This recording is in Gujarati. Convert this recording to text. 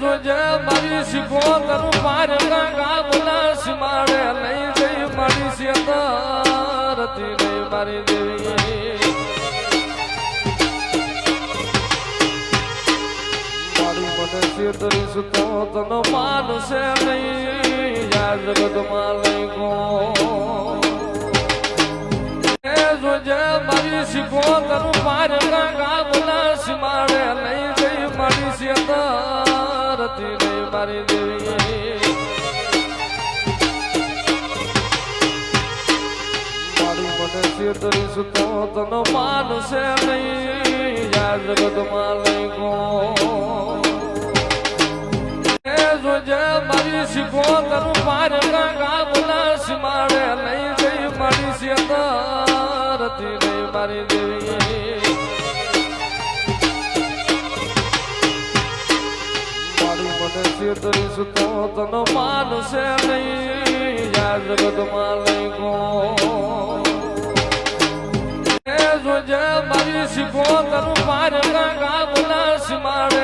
જોજે મારી શીખો તરું પાર ગામના સીમાડે લઈ જઈ મારી શેતરતી નહીં મારી દેવી મારી મને શેતરી સુતો તનો માનશે નહીં યા જગતમાં લઈ ગો જોજે મારી શીખો તરું પાર ગામના સીમાડે લઈ જઈ મારી શેતરતી નહીં મારી દેવી મારી મને શેતરી સુતો તનો માનશે નહીં યા જગતમાં લઈ ગો જોજે મારી શીખો તરું પાર ગામના સીમાડે લઈ જઈ મારી શેતરતી નહીં મારી દેવી મારી મને શેતરી સુતો તનો માનશે નહીં યા જગતમાં લઈ ગો જોજે મારી શીખો તરું પાર ગામના સીમાડે